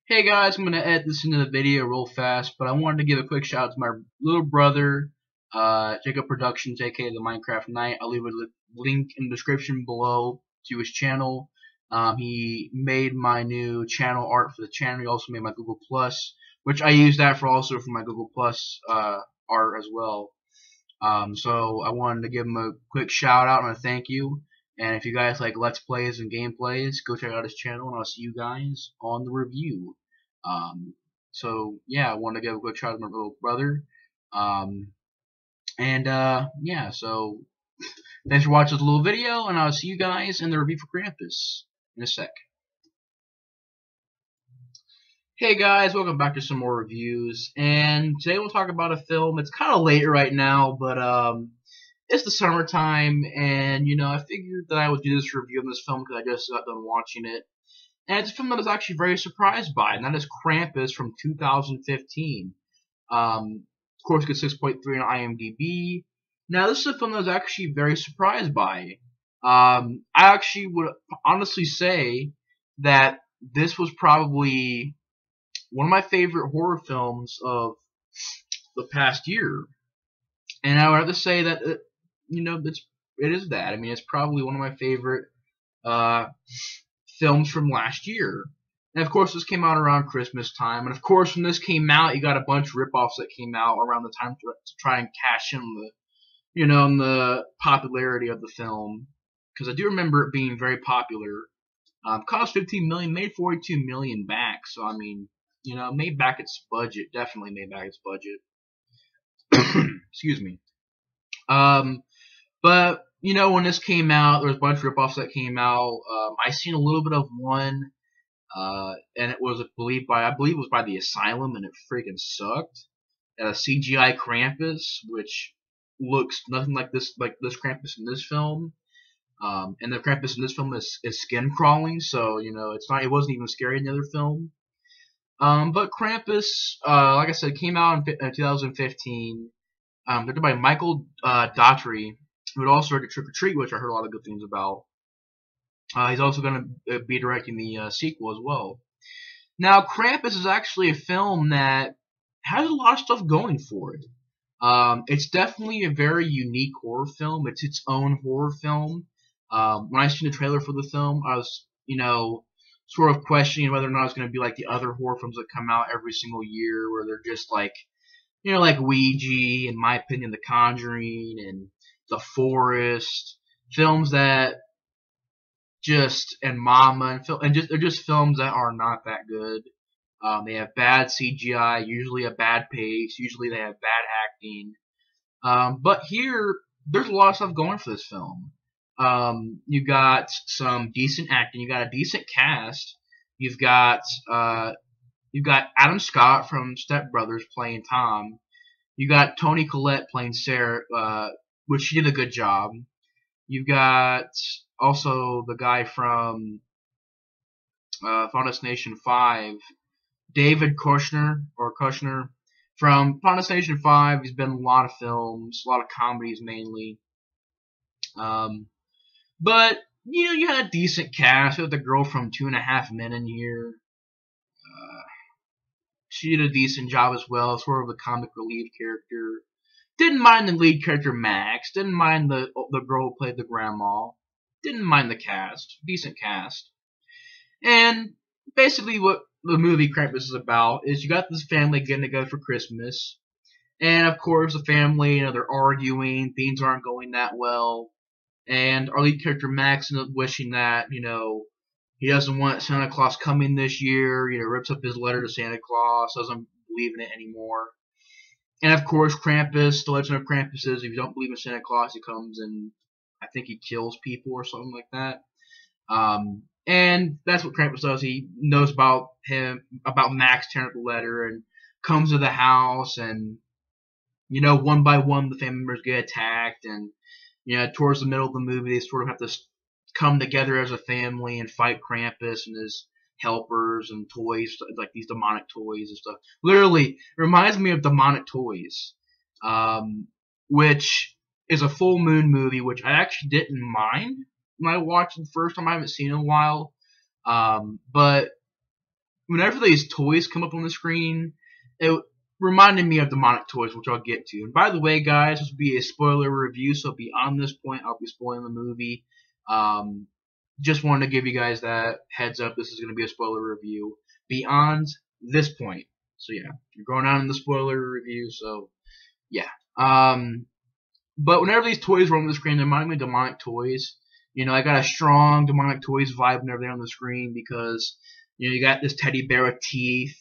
Hey guys, I'm gonna edit this into the video real fast, but I wanted to give a quick shout out to my little brother, Jacob Productions, aka the Minecraft Knight. I'll leave a link in the description below to his channel. He made my new channel art for the channel. He also made my Google Plus, which I use that for also for my Google Plus art as well. So I wanted to give him a quick shout out and a thank you. And if you guys like Let's Plays and gameplays, go check out his channel, and I'll see you guys on the review. So yeah, I wanted to give a quick shout out to my little brother. Yeah, so thanks for watching this little video, and I'll see you guys in the review for Krampus in a sec. Hey guys, welcome back to some more reviews, and today we'll talk about a film. It's kind of late right now, but it's the summertime, and I figured that I would do this review of this film because I just got done watching it. And it's a film that I was actually very surprised by, and that is Krampus from 2015. Of course, it gets 6.3 on IMDb. Now, this is a film that I was actually very surprised by. I actually would honestly say that this was probably one of my favorite horror films of the past year. And I would have to say that, it is that. I mean, it's probably one of my favorite films from last year. And of course, this came out around Christmas time. And of course, when this came out, you got a bunch of ripoffs that came out around the time to try and cash in on the popularity of the film. Because I do remember it being very popular. Cost 15 million, made 42 million back. So I mean, made back its budget. Definitely made back its budget. Excuse me. But when this came out, there was a bunch of ripoffs that came out. I seen a little bit of one, and it was I believe it was by the Asylum, and it freaking sucked. CGI Krampus, which looks nothing like this Krampus in this film. And the Krampus in this film is skin crawling, so it wasn't even scary in the other film. But Krampus, like I said, came out in 2015. Directed by Michael Daughtry, who had also directed Trick or Treat, which I heard a lot of good things about. He's also going to be directing the sequel as well. Now, Krampus is actually a film that has a lot of stuff going for it. It's definitely a very unique horror film. It's its own horror film. When I seen the trailer for the film, I was, sort of questioning whether or not it's going to be like the other horror films that come out every single year, where they're just like, like Ouija, in my opinion, The Conjuring, and The Forest, films that and Mama, they're just films that are not that good. They have bad CGI, usually a bad pace, usually they have bad acting. But here, there's a lot of stuff going for this film. You got some decent acting, you got a decent cast, you've got Adam Scott from Step Brothers playing Tom. You got Toni Collette playing Sarah, which she did a good job. You've got also the guy from Final Destination 5, David Kushner from Final Destination 5. He's been in a lot of films, a lot of comedies mainly. But you had a decent cast. You had the girl from 2.5 Men in here. She did a decent job as well, sort of the comic relief character. Didn't mind the lead character Max. Didn't mind the girl who played the grandma. Didn't mind the cast. Decent cast. And basically what the movie Krampus is about is you got this family getting together for Christmas. And of course the family, they're arguing. Things aren't going that well. And our lead character Max ends up wishing that, he doesn't want Santa Claus coming this year, rips up his letter to Santa Claus, doesn't believe in it anymore. And of course, Krampus, the legend of Krampus is if you don't believe in Santa Claus, he comes and I think he kills people or something like that. And that's what Krampus does. He knows about Max tearing up the letter and comes to the house, and one by one the family members get attacked, and towards the middle of the movie they sort of have to come together as a family and fight Krampus and his helpers and toys, like these demonic toys and stuff. Literally, it reminds me of Demonic Toys, which is a full moon movie, which I actually didn't mind when I watched it the first time. I haven't seen it in a while. But whenever these toys come up on the screen, it reminded me of demonic toys, which I'll get to. And by the way, guys, this will be a spoiler review, so beyond this point, I'll be spoiling the movie. Um, just wanted to give you guys that heads up. This is going to be a spoiler review beyond this point. So yeah, you're going on in the spoiler review. So yeah. But whenever these toys were on the screen, they remind me of demonic toys. You know, I got a strong demonic toys vibe whenever they're on the screen because you know you got this teddy bear with teeth,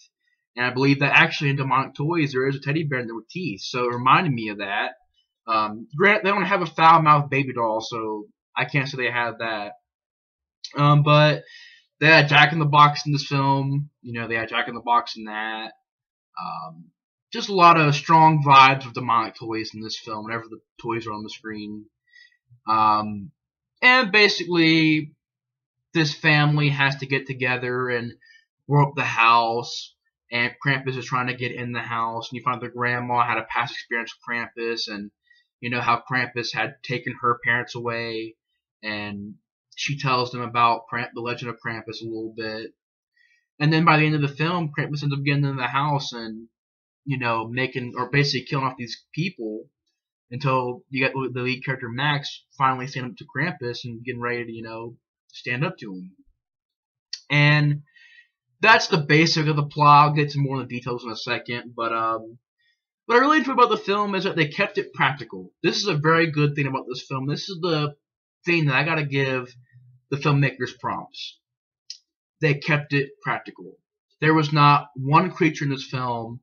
and I believe that actually in demonic toys there is a teddy bear in there with teeth. So it reminded me of that. Granted, they don't have a foul mouthed baby doll, so I can't say they have that. But they had Jack in the Box in this film. You know, they had Jack in the Box in that. Just a lot of strong vibes of demonic toys in this film whenever the toys are on the screen. And basically, this family has to get together and blow up the house. And Krampus is trying to get in the house. And you find the grandma had a past experience with Krampus. And you know how Krampus had taken her parents away. And she tells them about the legend of Krampus a little bit. And then by the end of the film, Krampus ends up getting into the house and, you know, making, or basically killing off these people until you get the lead character, Max, finally standing up to Krampus and getting ready to, you know, stand up to him. And that's the basic of the plot. I'll get to more of the details in a second. But what I really enjoy about the film is that they kept it practical. This is a very good thing about this film. This is the thing that I gotta give the filmmakers prompts. They kept it practical. There was not one creature in this film,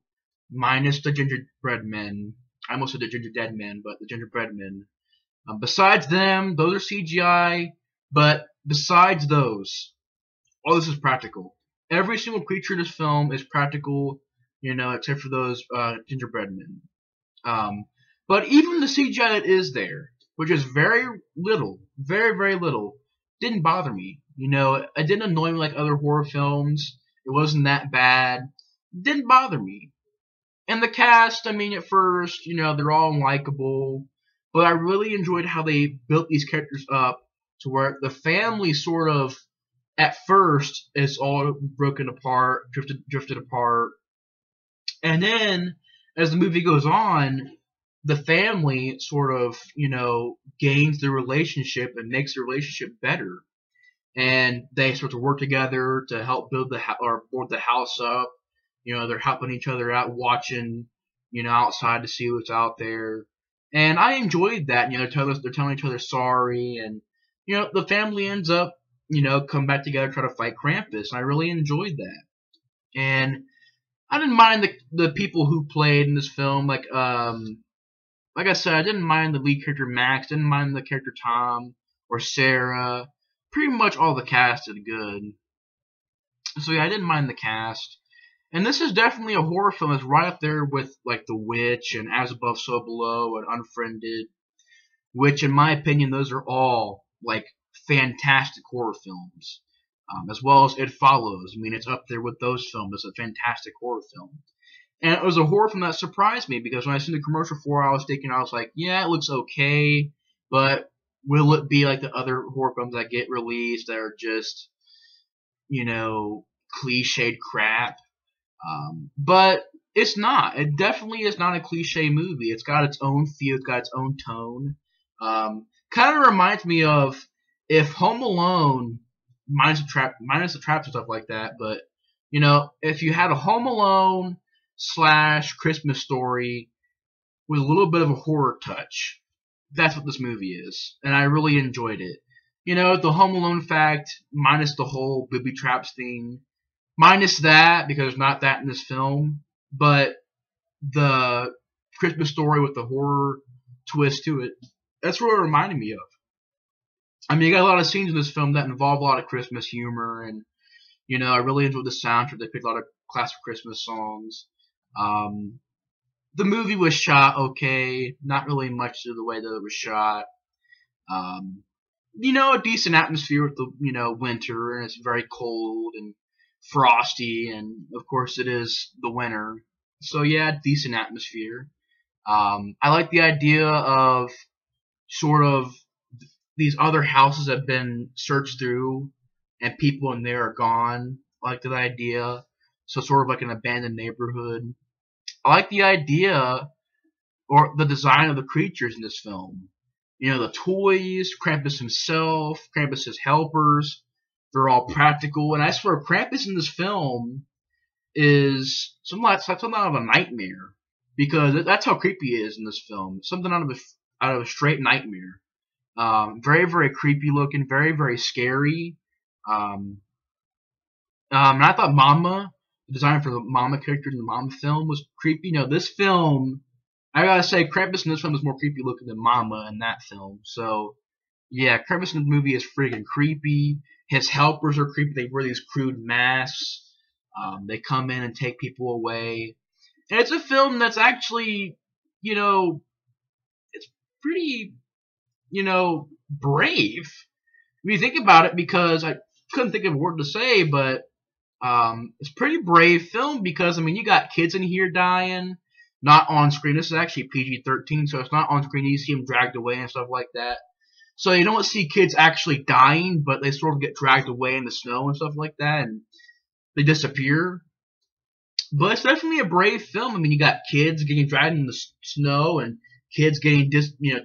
minus the gingerbread men. I almost said the ginger dead men, but the gingerbread men. Besides them, those are CGI, but besides those, all this is practical. Every single creature in this film is practical, you know, except for those gingerbread men. But even the CGI that is there, which is very little, very, very little, didn't bother me. You know, it didn't annoy me like other horror films. It wasn't that bad. It didn't bother me. And the cast, I mean, at first, you know, they're all likable. But I really enjoyed how they built these characters up to where the family sort of, at first, is all broken apart, drifted apart. And then, as the movie goes on, the family sort of, you know, gains the relationship and makes the relationship better. And they start to work together to help build or board the house up. You know, they're helping each other out, watching, you know, outside to see what's out there. And I enjoyed that. You know, they're telling each other sorry, and you know, the family ends up, you know, come back together, try to fight Krampus. And I really enjoyed that. And I didn't mind the people who played in this film, like I said, I didn't mind the lead character Max, didn't mind the character Tom or Sarah. Pretty much all the cast did good. So yeah, I didn't mind the cast. And this is definitely a horror film that's right up there with like The Witch and As Above, So Below and Unfriended. Which, in my opinion, those are all like fantastic horror films. As well as It Follows. I mean, it's up there with those films as a fantastic horror film. And it was a horror film that surprised me because when I seen the commercial for it, I was like, yeah, it looks okay, but will it be like the other horror films that get released that are just, you know, cliched crap? But it's not. It definitely is not a cliche movie. It's got its own feel. It's got its own tone. Kind of reminds me of if Home Alone, minus the traps and stuff like that. But you know, if you had a Home Alone / Christmas Story with a little bit of a horror touch, that's what this movie is, and I really enjoyed it. You know, the Home Alone fact, minus the whole booby traps thing, minus that because there's not that in this film, but the Christmas Story with the horror twist to it, that's what it reminded me of. I mean, you got a lot of scenes in this film that involve a lot of Christmas humor, and you know, I really enjoyed the soundtrack. They picked a lot of classic Christmas songs. The movie was shot okay, not really much to the way that it was shot. You know, a decent atmosphere with the, you know, winter, and it's very cold and frosty, and of course it is the winter. So yeah, decent atmosphere. I like the idea of sort of these other houses have been searched through and people in there are gone. I like that idea. so sort of like an abandoned neighborhood. I like the idea or the design of the creatures in this film. You know, the toys, Krampus himself, Krampus's helpers, they're all practical. And I swear, Krampus in this film is something out of a nightmare, because that's how creepy he is in this film. Something out of a straight nightmare. Very, very creepy looking, very, very scary. Um, and I thought Mama, the design for the Mama character in the Mama film was creepy. You know, this film, I gotta say, Krampus in this film is more creepy looking than Mama in that film. So, yeah, Krampus in the movie is freaking creepy. His helpers are creepy. They wear these crude masks. They come in and take people away. And it's a film that's actually, you know, it's pretty, you know, brave. When you think about it, because I couldn't think of a word to say, but it's a pretty brave film because, I mean, you got kids in here dying, not on screen. This is actually PG-13, so it's not on screen. You see them dragged away and stuff like that. So you don't see kids actually dying, but they sort of get dragged away in the snow and stuff like that, and they disappear. But it's definitely a brave film. I mean, you got kids getting dragged in the snow, and kids getting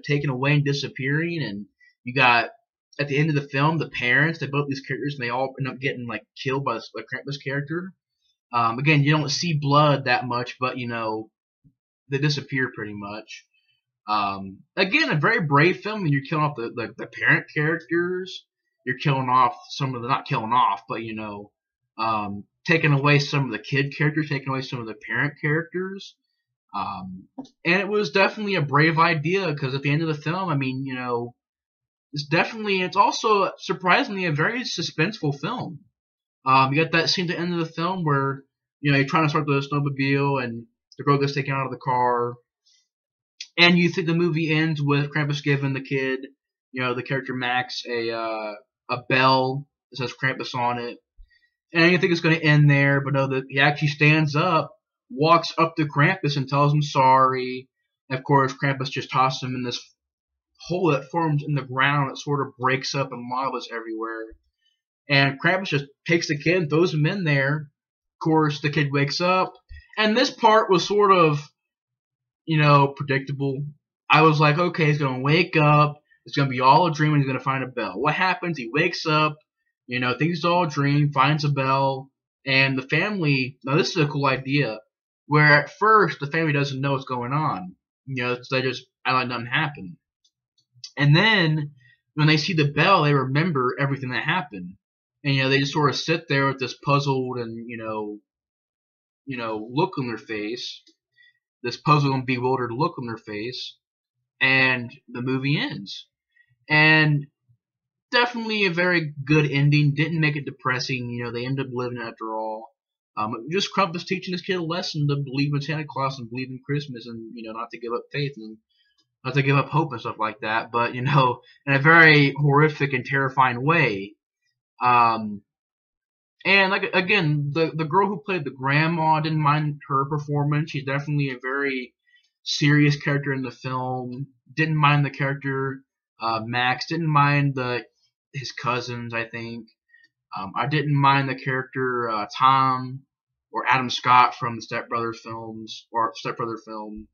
taken away and disappearing, and you got at the end of the film the parents. They both these characters, and they all end up getting like killed by the Krampus character. Again, you don't see blood that much, but you know they disappear pretty much. Again, a very brave film, and you're killing off the parent characters. You're killing off some of the, not killing off, but you know, taking away some of the kid characters, taking away some of the parent characters. And it was definitely a brave idea, because at the end of the film, I mean, you know, it's also surprisingly a very suspenseful film. You got that scene at the end of the film where, you know, you're trying to start the snowmobile and the girl gets taken out of the car. And you think the movie ends with Krampus giving the kid, you know, the character Max, a bell that says Krampus on it. And you think it's going to end there, but no, he actually stands up, walks up to Krampus and tells him sorry. And of course, Krampus just tosses him in this hole that forms in the ground that sort of breaks up and lavas everywhere. And Krampus just takes the kid and throws him in there. Of course, the kid wakes up. And this part was sort of, you know, predictable. I was like, okay, he's going to wake up. It's going to be all a dream and he's going to find a bell. What happens? He wakes up, you know, thinks it's all a dream, finds a bell, and the family, now this is a cool idea, where at first the family doesn't know what's going on. You know, they just act like nothing happened. And then when they see the bell, they remember everything that happened. And, you know, they just sort of sit there with this puzzled and, you know, look on their face. This puzzled and bewildered look on their face, and the movie ends. And definitely a very good ending. Didn't make it depressing. You know, they ended up living after all. Just Krampus teaching this kid a lesson to believe in Santa Claus and believe in Christmas, and you know, not to give up faith and not to give up hope and stuff like that. But you know, in a very horrific and terrifying way. And like again, the girl who played the grandma, didn't mind her performance. She's definitely a very serious character in the film. Didn't mind the character Max. Didn't mind his cousins. I think I didn't mind the character Tom or Adam Scott from the Step Brothers films or Step Brother film.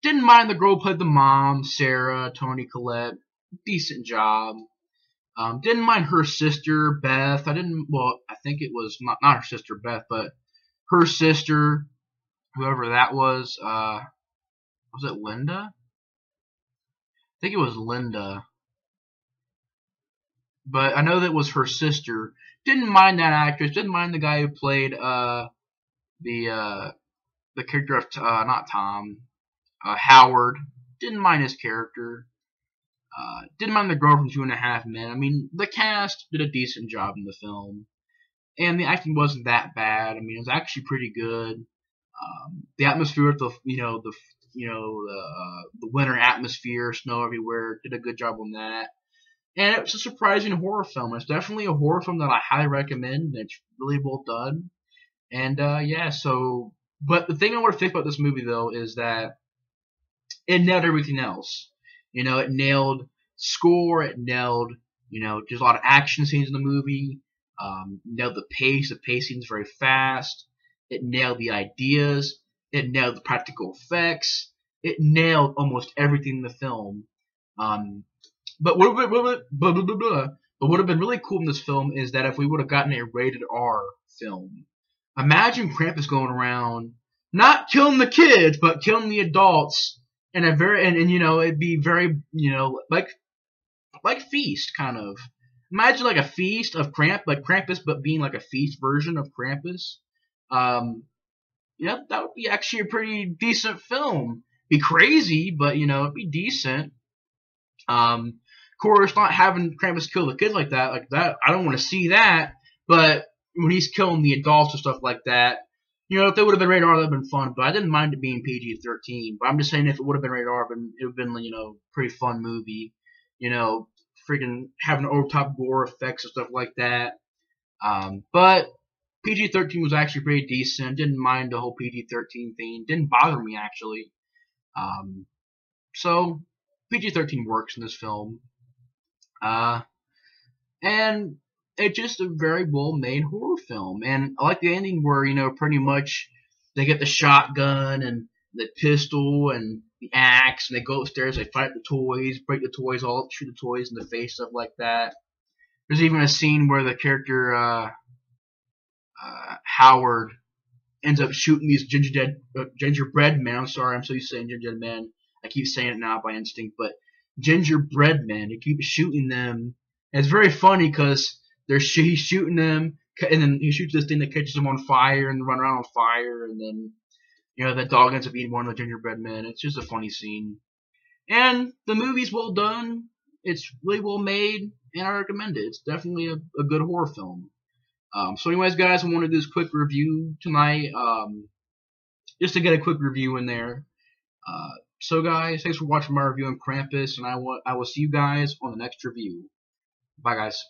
Didn't mind the girl who played the mom, Sarah, Toni Collette. Decent job. Didn't mind her sister, Beth. I think it was not her sister, Beth, but her sister, whoever that was. Was it Linda? I think it was Linda. But I know that was her sister. Didn't mind that actress. Didn't mind the guy who played the character of not Tom, Howard. Didn't mind his character. Didn't mind the girl from 2.5 Men. I mean, the cast did a decent job in the film, and the acting wasn't that bad. I mean, it was actually pretty good. The atmosphere of the winter atmosphere, snow everywhere, did a good job on that. And it was a surprising horror film. It's definitely a horror film that I highly recommend. It's really well done. And yeah, so, but the thing I want to think about this movie though is that it nailed everything else. You know, it nailed score, it nailed, you know, just a lot of action scenes in the movie. Nailed the pace. The pacing's very fast. It nailed the ideas. It nailed the practical effects. It nailed almost everything in the film. Um, but what would have been really cool in this film is that if we would have gotten a rated R film. Imagine Krampus going around not killing the kids, but killing the adults in a very and you know it'd be very like Feast kind of. Imagine like a feast of Krampus, but being like a feast version of Krampus. Um, that would be actually a pretty decent film. Be crazy, but it'd be decent. Of course, not having Krampus kill the kids like that, I don't want to see that. But when he's killing the adults and stuff like that, if they would have been rated R, that would have been fun. But I didn't mind it being PG-13. But I'm just saying, if it would have been rated R, it would have been pretty fun movie. Freaking having over top gore effects and stuff like that. But PG-13 was actually pretty decent. Didn't mind the whole PG-13 thing. Didn't bother me actually. So PG-13 works in this film. And it's just a very well-made horror film. And I like the ending where, pretty much they get the shotgun and the pistol and the axe, and they go upstairs, they fight the toys, break the toys all up, shoot the toys in the face, stuff like that. There's even a scene where the character, Howard, ends up shooting these gingerbread men. I'm sorry, I'm so used to saying gingerbread men. I keep saying it now by instinct, but gingerbread men. He keeps shooting them. And it's very funny because he's shooting them, and then he shoots this thing that catches them on fire, and they run around on fire, and then the dog ends up eating one of the gingerbread men. It's just a funny scene. And the movie's well done. It's really well made, and I recommend it. It's definitely a good horror film. So anyways, guys, I want to do this quick review tonight, just to get a quick review in there. So guys, thanks for watching my review on Krampus, and I will see you guys on the next review. Bye, guys.